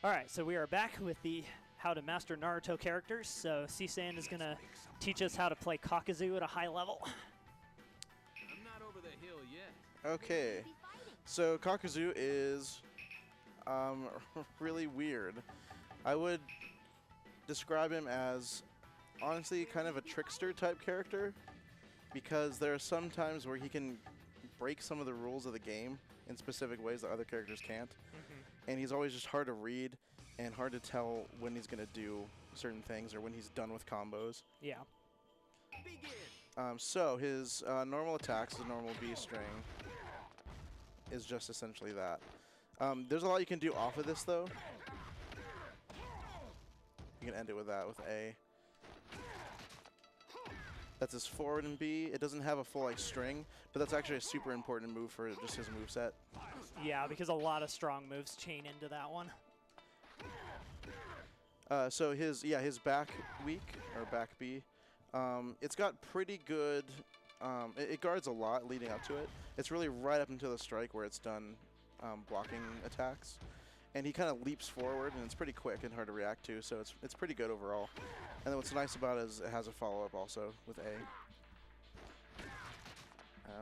Alright, so we are back with the How to Master Naruto characters. So CSAND is going to teach us how to play Kakuzu at a high level. I'm not over the hill yet. Okay, so Kakuzu is really weird. I would describe him as honestly kind of a trickster type character, because there are some times where he can break some of the rules of the game in specific ways that other characters can't. And he's always just hard to read and hard to tell when he's going to do certain things or when he's done with combos. Yeah. So his normal attacks, the normal B string, is just essentially that. There's a lot you can do off of this, though. You can end it with that, with A. That's his forward and B. It doesn't have a full like string, but that's actually a super important move for just his moveset. Yeah, because a lot of strong moves chain into that one. So his back weak, or back B, it's got pretty good, it guards a lot leading up to it. It's really right up until the strike where it's done blocking attacks. And he kind of leaps forward, and it's pretty quick and hard to react to, so it's pretty good overall. And then what's nice about it is it has a follow-up also with A.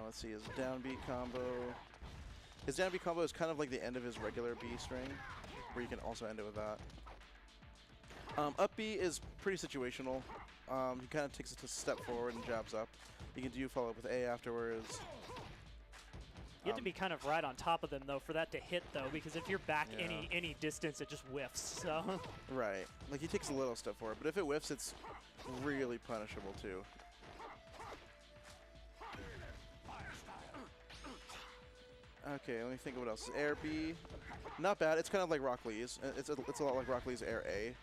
Let's see, his down B combo. His down B combo is kind of like the end of his regular B string, where you can also end it with that. Up B is pretty situational. He kind of takes it a step forward and jabs up. You can do follow-up with A afterwards. You have to be kind of right on top of them, though, for that to hit, though, because if you're back any distance, it just whiffs. So. Right. Like, he takes a little step forward, but if it whiffs, it's really punishable, too. Okay, let me think of what else. Air B, not bad. It's kind of like Rock Lee's. It's a lot like Rock Lee's Air A,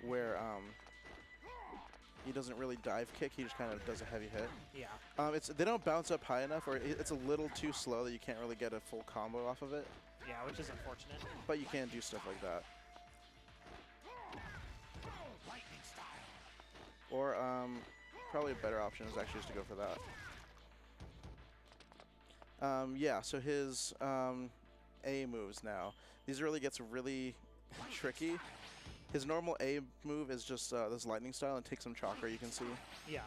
where he doesn't really dive kick. He just kind of does a heavy hit. Yeah. They don't bounce up high enough, or it's a little too slow that you can't really get a full combo off of it. Yeah, which is unfortunate. But you can do stuff like that. Or probably a better option is actually just to go for that. Yeah. So his A moves now. These really gets really tricky. His normal A move is just this lightning style and take some chakra, you can see. Yeah.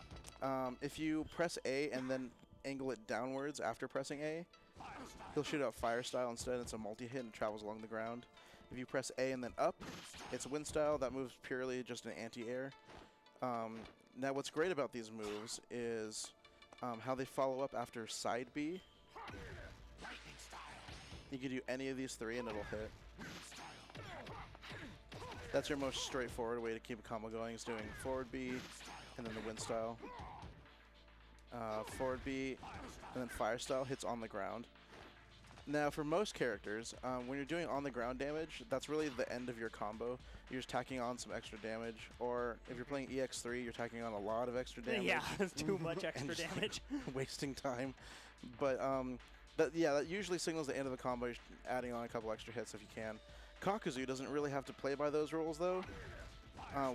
If you press A and then angle it downwards after pressing A, he'll shoot out fire style instead. It's a multi-hit and travels along the ground. If you press A and then up, it's wind style. That moves purely just an anti-air. Now what's great about these moves is how they follow up after side B. You can do any of these three and it'll hit. That's your most straightforward way to keep a combo going, is doing forward B and then the wind style. Forward B and then fire style hits on the ground. Now for most characters, when you're doing on the ground damage, that's really the end of your combo. You're just tacking on some extra damage, or if you're playing EX3, you're tacking on a lot of extra damage. Yeah, it's too much extra damage. Wasting time. But that usually signals the end of the combo. You're adding on a couple extra hits if you can. Kakuzu doesn't really have to play by those rules, though.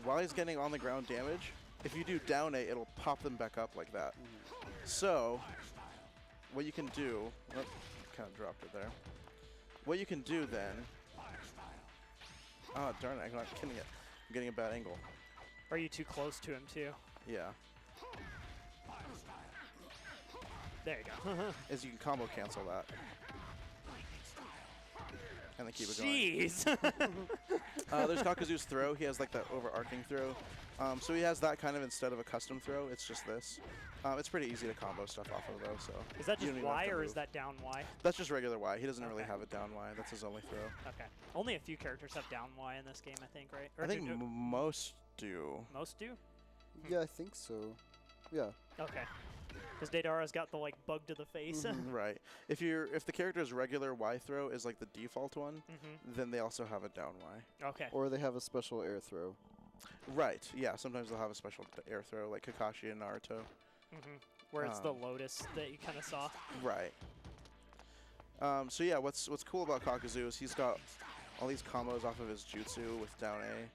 While he's getting on the ground damage, if you do down A, it'll pop them back up like that. So, what you can do... Oh, kind of dropped it there. What you can do then... Oh, darn it, I'm not getting it. I'm getting a bad angle. Are you too close to him, too? Yeah. There you go. Is you can combo cancel that. And then keep it going. Jeez! There's Kakuzu's throw. He has like that overarching throw. So he has that kind of instead of a custom throw. It's just this. It's pretty easy to combo stuff off of, though. So is that just Y or is that down Y? That's just regular Y. He doesn't really have a down Y. That's his only throw. Okay. Only a few characters have down Y in this game, I think, right? Or I think most do. Most do? Yeah, I think so. Yeah. Okay. Because Deidara's got the like bug to the face. Right. If the character's regular Y throw is like the default one, then they also have a down Y. Okay. Or they have a special air throw. Right. Yeah. Sometimes they'll have a special air throw, like Kakashi and Naruto. Where it's the Lotus that you kind of saw. Right. So yeah, what's cool about Kakuzu is he's got all these combos off of his jutsu with down A.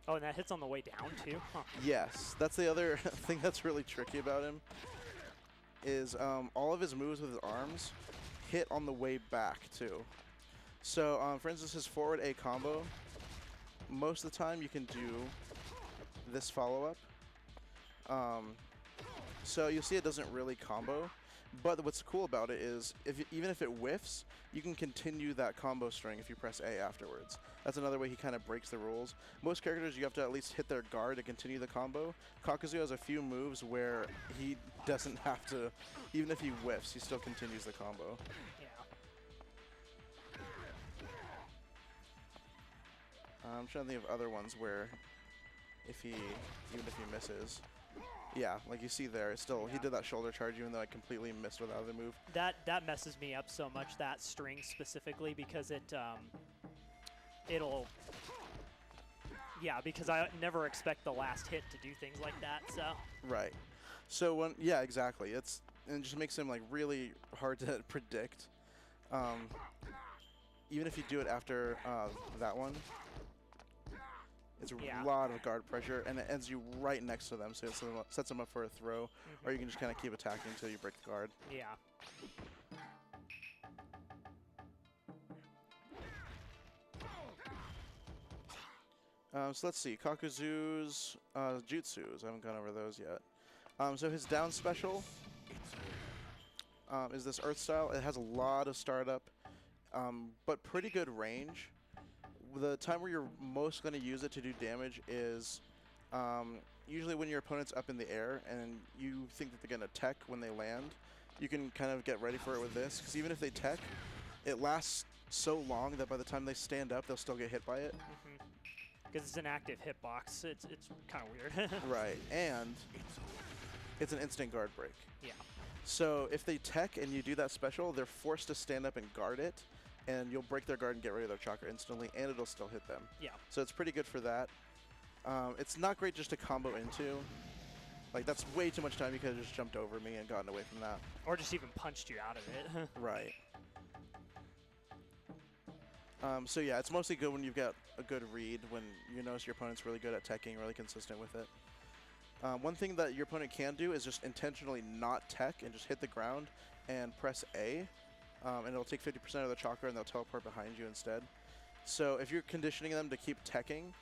Oh, and that hits on the way down, too? Huh. Yes. That's the other thing that's really tricky about him, is all of his moves with his arms hit on the way back, too. So, for instance, his forward A combo, most of the time you can do this follow-up. So you'll see it doesn't really combo, but what's cool about it is even if it whiffs, you can continue that combo string if you press A afterwards. That's another way he kind of breaks the rules. Most characters, you have to at least hit their guard to continue the combo. Kakuzu has a few moves where he doesn't have to, even if he whiffs, he still continues the combo. Yeah. I'm trying to think of other ones where even if he misses. Yeah, like you see there, it's still, he did that shoulder charge even though I completely missed with the other move. That messes me up so much, that string specifically, because it'll, yeah, because I never expect the last hit to do things like that, so. Right. So yeah, exactly. And it just makes him like really hard to predict. Even if you do it after that one, it's a lot of guard pressure, and it ends you right next to them, so it sets them up for a throw, or you can just kind of keep attacking until you break the guard. Yeah. So let's see, Kakuzu's jutsus. I haven't gone over those yet. So his down special is this Earth style. It has a lot of startup, but pretty good range. The time where you're most going to use it to do damage is usually when your opponent's up in the air and you think that they're going to tech when they land. You can kind of get ready for it with this, because even if they tech, it lasts so long that by the time they stand up, they'll still get hit by it. Because it's an active hitbox. It's kind of weird. Right, and it's an instant guard break. Yeah. So if they tech and you do that special, they're forced to stand up and guard it, and you'll break their guard and get rid of their chakra instantly, and it'll still hit them. Yeah. So it's pretty good for that. It's not great just to combo into. Like, that's way too much time. You could have just jumped over me and gotten away from that. Or just even punched you out of it. Right. So yeah, it's mostly good when you've got a good read, when you notice your opponent's really good at teching, really consistent with it. One thing that your opponent can do is just intentionally not tech and just hit the ground and press A. And it'll take 50% of the chakra and they'll teleport behind you instead. So if you're conditioning them to keep teching,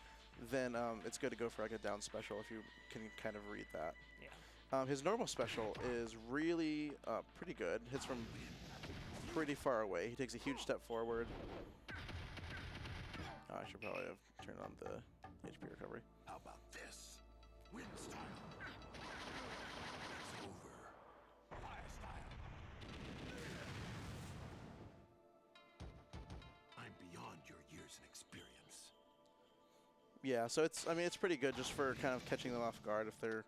then it's good to go for like a down special if you can kind of read that. Yeah. His normal special is really pretty good. Hits from pretty far away. He takes a huge step forward. I should probably have turned on the HP recovery. How about this? Wind style. It's over. Fire style. I'm beyond your years and experience. Yeah, so it's pretty good just for kind of catching them off guard if they're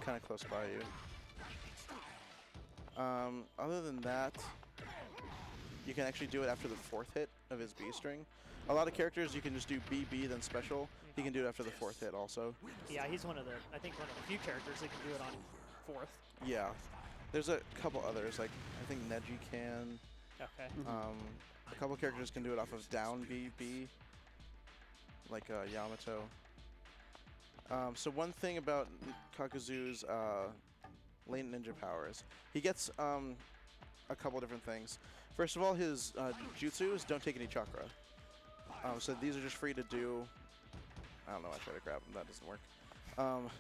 kind of close by you. Other than that, you can actually do it after the 4th hit of his B string. A lot of characters you can just do BB then special. He can do it after the 4th hit also. Yeah, he's one of the few characters that can do it on 4th. Yeah. There's a couple others, like I think Neji can. Okay. A couple characters can do it off of down BB, like Yamato. So one thing about Kakuzu's latent ninja powers, he gets a couple different things. First of all, his jutsus don't take any chakra. So these are just free to do. I don't know, I try to grab them, that doesn't work. But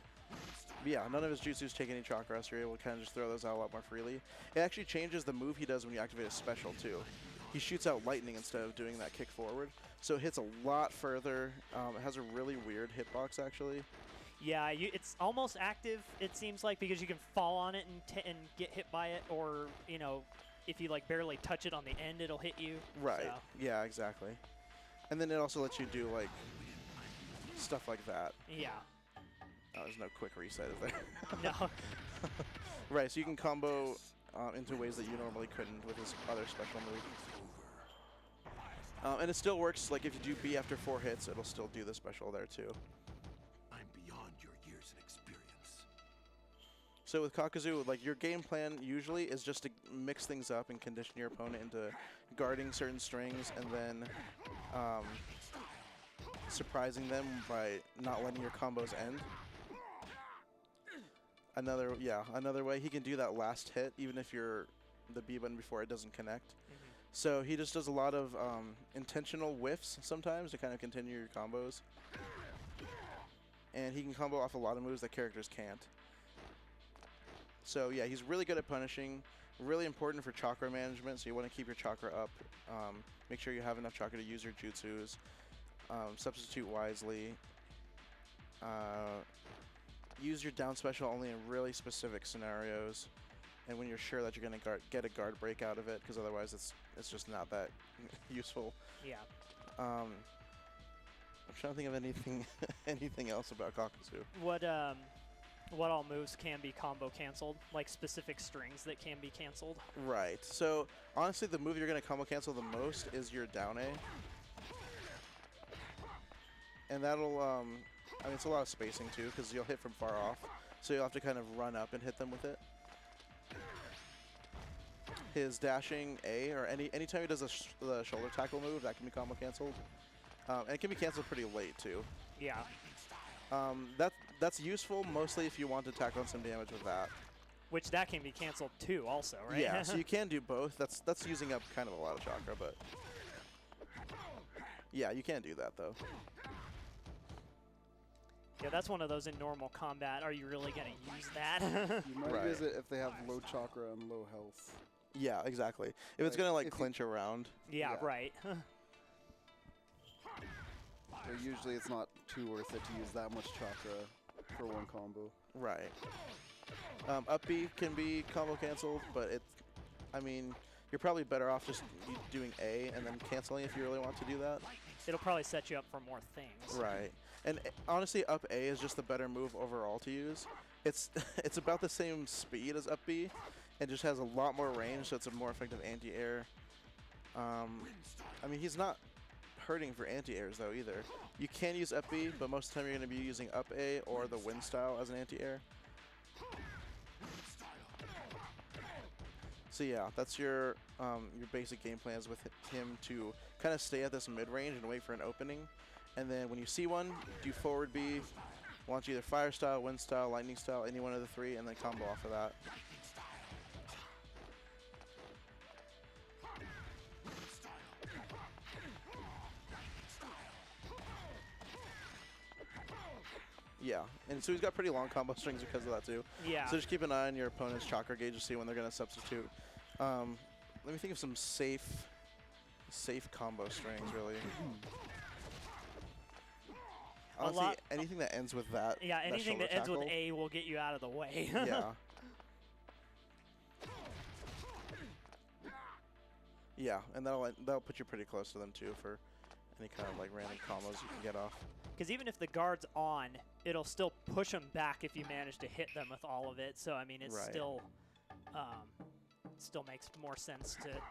yeah, none of his jutsus take any chakra, so you're able to kind of just throw those out a lot more freely. It actually changes the move he does when you activate a special too. He shoots out lightning instead of doing that kick forward, so it hits a lot further. It has a really weird hitbox actually. Yeah, it's almost active, it seems like, because you can fall on it and get hit by it, or, you know, if you like barely touch it on the end, it'll hit you. Right, So. yeah, exactly. And then it also lets you do like stuff like that. Yeah. Oh, there's no quick reset, is there? No. Right, so you can combo into ways that you normally couldn't with his other special move. And it still works, like if you do B after 4 hits, it'll still do the special there too. I'm beyond your years and experience. So with Kakuzu, like your game plan usually is just to mix things up and condition your opponent into guarding certain strings and then surprising them by not letting your combos end. Another way he can do that last hit even if you're the B button before it doesn't connect. So he just does a lot of intentional whiffs sometimes to kind of continue your combos. And he can combo off a lot of moves that characters can't. So yeah, he's really good at punishing. Really important for chakra management, so you want to keep your chakra up. Make sure you have enough chakra to use your jutsus. Substitute wisely. Use your down special only in really specific scenarios, and when you're sure that you're going to get a guard break out of it, because otherwise it's just not that useful. Yeah. I'm trying to think of anything else about Kakuzu. What all moves can be combo canceled? Like specific strings that can be canceled? Right. So honestly, the move you're going to combo cancel the most is your down A. And that'll, I mean, it's a lot of spacing too, because you'll hit from far off. So you'll have to kind of run up and hit them with it. His dashing A, or anytime he does the shoulder tackle move, that can be combo canceled. And it can be canceled pretty late too. Yeah. That's useful mostly if you want to tack on some damage with that. Which that can be canceled too also, right? Yeah, so you can do both. That's using up kind of a lot of chakra, but yeah, you can do that though. Yeah, that's one of those in normal combat. Are you really going to use that? You might use it if they have low chakra and low health. Yeah, exactly. If it's going to like clinch around. Yeah, Yeah. right. Or usually it's not too worth it to use that much chakra for one combo. Right. Up B can be combo canceled, but I mean, you're probably better off just doing A and then canceling if you really want to do that. It'll probably set you up for more things. Right. And honestly, up A is just the better move overall to use. It's about the same speed as up B, and just has a lot more range, so it's a more effective anti-air. I mean, he's not hurting for anti-airs though either. You can use up B, but most of the time you're going to be using up A or the wind style as an anti-air. So yeah, that's your basic game plans with him to kind of stay at this mid-range and wait for an opening. And then when you see one, do forward B, launch either fire style, wind style, lightning style, any one of the three, and then combo off of that. Yeah, and so he's got pretty long combo strings because of that too. Yeah. So just keep an eye on your opponent's chakra gauge to see when they're going to substitute. Let me think of some safe combo strings, really. Honestly, anything that ends with that. Yeah, anything that ends with tackle. A will get you out of the way. Yeah. Yeah, and that'll put you pretty close to them too for any kind of like random combos you can get off. Because even if the guard's on, it'll still push them back if you manage to hit them with all of it. So I mean, it's still makes more sense to do it.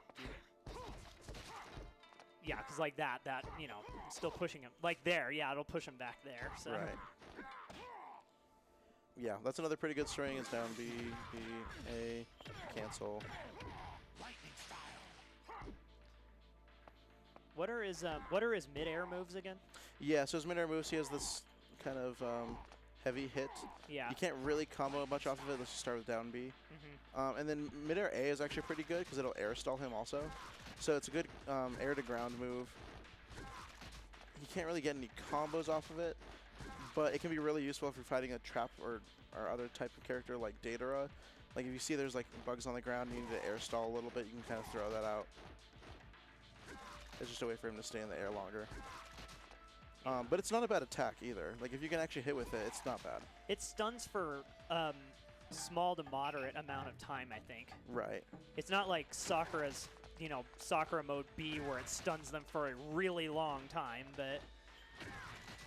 Yeah, because like that, you know, still pushing him. Like there, yeah, it'll push him back there. So. Right. Yeah, that's another pretty good string. It's down B, B, A, cancel. What are his mid-air moves again? Yeah, so his mid-air moves, he has this kind of heavy hit. Yeah. You can't really combo much off of it. Let's just start with down B. And then mid-air A is actually pretty good because it'll air stall him also. So it's a good air to ground move. He can't really get any combos off of it, but it can be really useful if you're fighting a trap or other type of character like Datara. Like if you see there's like bugs on the ground and you need to air stall a little bit, you can kind of throw that out. It's just a way for him to stay in the air longer. But it's not a bad attack either. Like if you can actually hit with it, it's not bad. It stuns for small to moderate amount of time, I think. Right. It's not like Sakura's, you know, Sakura mode B where it stuns them for a really long time, but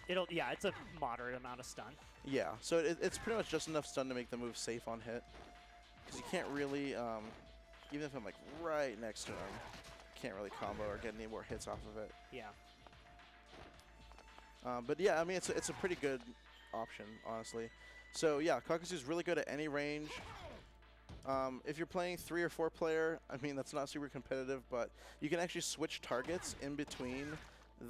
it's a moderate amount of stun. Yeah, so it's pretty much just enough stun to make the move safe on hit. Because you can't really, even if I'm like right next to him, can't really combo or get any more hits off of it. Yeah. But yeah, I mean, it's a pretty good option, honestly. So yeah, Kakuzu's really good at any range. If you're playing 3 or 4 player, I mean, that's not super competitive, but you can actually switch targets in between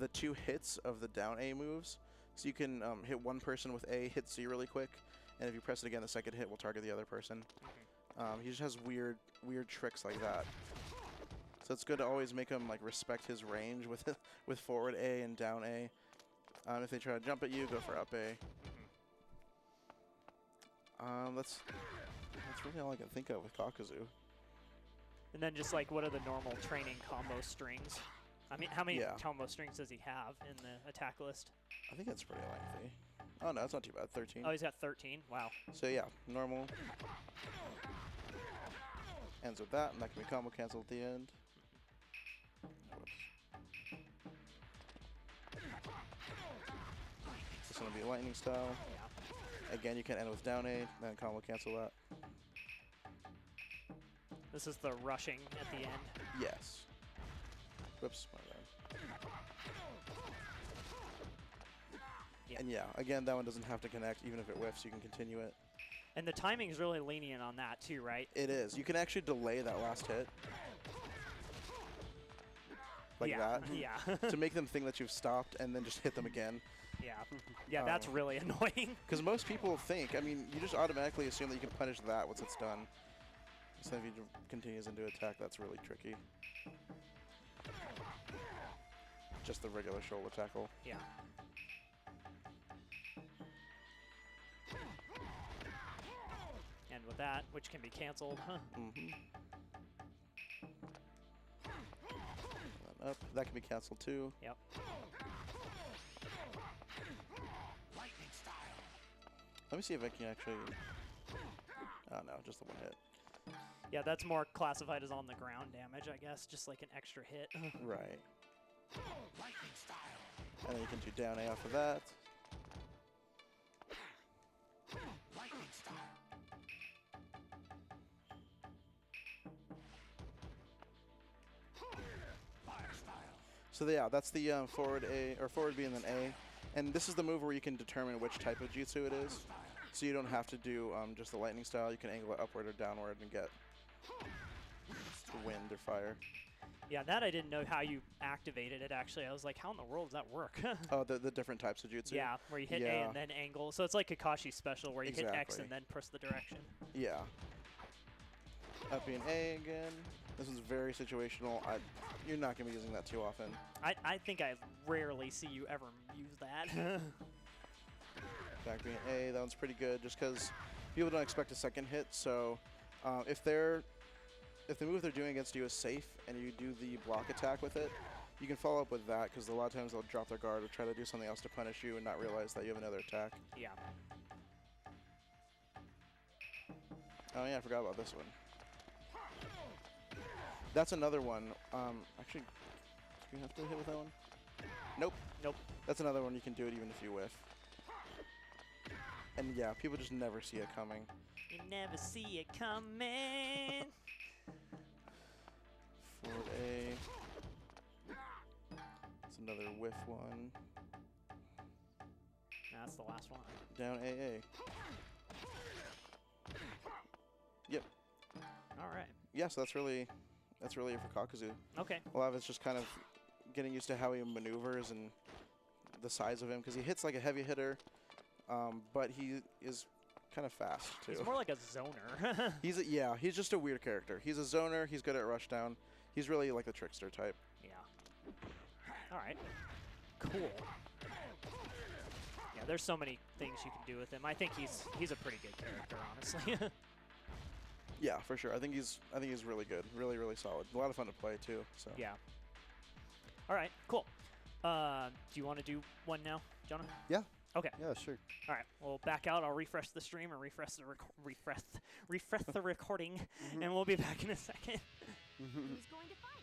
the 2 hits of the down A moves. So you can hit one person with A, hit Z really quick, and if you press it again, the second hit will target the other person. He just has weird tricks like that. So it's good to always make him like respect his range with with forward A and down A. If they try to jump at you, go for up A. That's really all I can think of with Kakuzu. And then just like, what are the normal training combo strings? I mean, how many Yeah. combo strings does he have in the attack list? I think it's pretty lengthy. Oh no, it's not too bad. 13. Oh, he's got 13. Wow. So yeah, normal. Ends with that, and that can be combo cancel at the end. Whoops. This one will be lightning style. Yeah. Again, you can end with down A, then combo cancel that. This is the rushing at the end. Yes. Whoops, my bad. Yeah. And yeah, again, that one doesn't have to connect. Even if it whiffs, you can continue it. And the timing is really lenient on that too, right? It is. You can actually delay that last hit. Like yeah. that. Yeah. To make them think that you've stopped and then just hit them again. Yeah. Yeah, that's really annoying. Because most people think, I mean, you just automatically assume that you can punish that once it's done. So if he continues into attack, that's really tricky. Just the regular shoulder tackle. Yeah. And with that, which can be canceled, huh? Mm-hmm. Up. That can be canceled too. Yep. Lightning style. Let me see if I can actually... Oh no, just the one hit. Yeah, that's more classified as on the ground damage, I guess, just like an extra hit. Right. Lightning style. And then you can do down A off of that. Lightning style. Fire style. So yeah, that's the forward A, or forward B and then A. And this is the move where you can determine which type of jutsu it is. So you don't have to do just the lightning style. You can angle it upward or downward and get wind or fire. Yeah, that I didn't know how you activated it, actually. I was like, how in the world does that work? Oh, the different types of jutsu? Yeah, where you hit A Yeah. and then angle. So it's like Kakashi's special, where you hit X Exactly. and then press the direction. Yeah. Up being A again. This is very situational. You're not going to be using that too often. I think I rarely see you ever use that. Back being A, that one's pretty good just because people don't expect a second hit. So if the move they're doing against you is safe and you do the block attack with it, you can follow up with that because a lot of times they'll drop their guard or try to do something else to punish you and not realize that you have another attack. Yeah. Oh yeah, I forgot about this one. That's another one. Actually, do you have to hit with that one? Nope. Nope. That's another one you can do it even if you whiff. And yeah, people just never see it coming. You never see it coming. Forward A. That's another whiff one. That's the last one. Down AA. Yep. All right. Yeah, so that's really it for Kakuzu. Okay. A lot of it's just kind of getting used to how he maneuvers and the size of him, because he hits like a heavy hitter, but he is kind of fast too. He's more like a zoner. He's just a weird character. He's a zoner. He's good at rushdown. He's really like the trickster type. Yeah. All right. Cool. Yeah, there's so many things you can do with him. I think he's a pretty good character, honestly. Yeah, for sure. I think he's really good. Really, really solid. A lot of fun to play too. So Yeah. All right. Cool. Do you want to do one now, Jonah? Yeah. Okay. Yeah, sure. All right. We'll back out. I'll refresh the stream and refresh the recording, and we'll be back in a second. Who's going to fight?